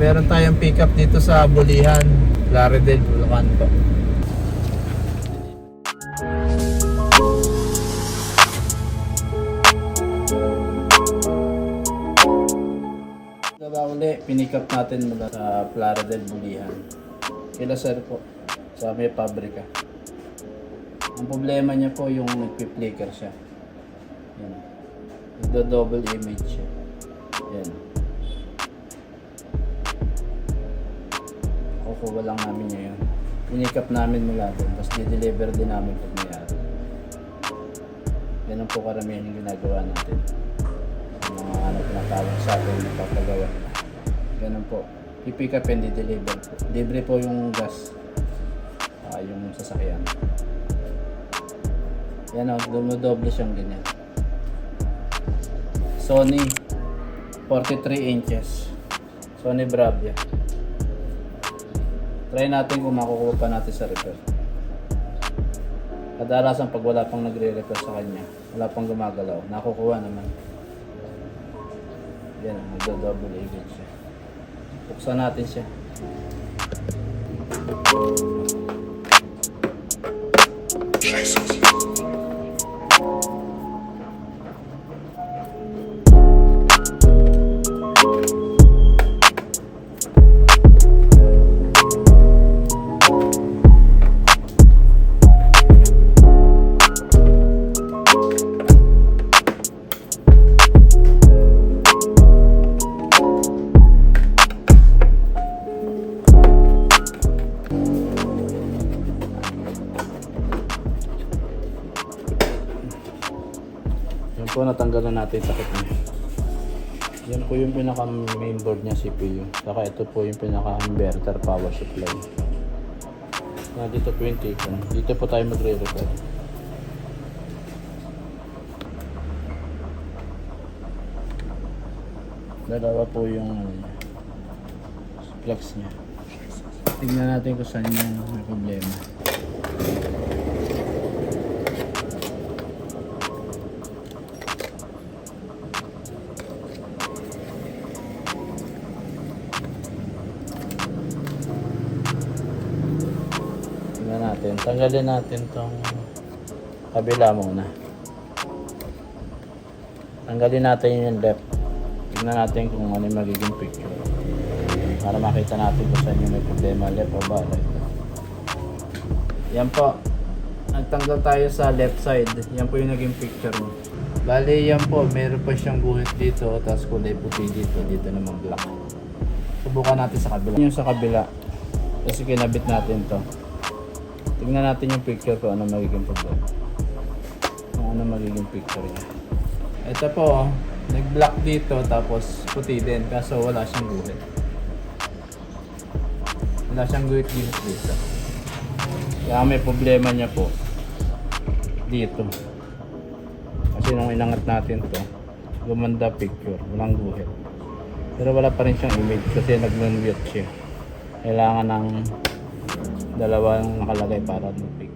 meron tayong pickup dito sa Bulihan, Plaridel, Bulacan po. Diba uli, pinikap natin mula sa Plaridel, Bulihan. Kila sir po, sa may pabrika. Ang problema niya po yung nagpi-flicker siya. Yan. Nagdo-double image siya. Yan. Kukuha lang namin niya yun. Pinikap namin mula doon. Tapos di-deliver din namin pag mayari. Ganun po karamihan yung ginagawa natin. Yung mga pinatawag sa atin na papagawa. Ganun po. I-pick up and di-deliver po. Libre po yung gas. Yung sasakyan. Yan o, dumodoble siyang ganyan. Sony 43 inches. Sony Bravia. Try natin kung makukuha pa natin sa repair. Kadalasan pag wala pang nagre-repair sa kanya, wala pang gumagalaw, nakukuha naman. Yan, magdo-double image siya. Buksan natin siya. Yan po, natanggal na natin yung takip niya. Yan po yung pinaka mainboard niya, CPU. Saka ito po yung pinaka inverter power supply. Dito po yung tikon. Dito po tayo magre-repair. Dalawa po yung flux niya. Tingnan natin kung saan yung may problema. Tanggalin natin tong kabila muna. Tanggalin natin yung left. Tingnan natin kung ano yung magiging picture. Para makita natin kung saan yung may problema, left o ba right. Yan po. Nagtanggal tayo sa left side. Yan po yung naging picture mo. Bali yan po, meron pa siyang guhit dito. Tapos kulay puti dito. Dito naman black. Subukan natin sa kabila. Yung sa kabila. Kasi kinabit natin to. Tingnan natin yung picture ko, ano magiging problema. Ano magiging picture niya. Ito po, nag-black dito tapos puti din kaso wala siyang guhit. Wala siyang guhit dito. Kaya may problema niya po dito. Kasi nung inangat natin to, gumanda picture, walang guhit. Pero wala pa rin siyang image kasi nag-mute siya. Kailangan ng dalawang nakalagay para mag-pick.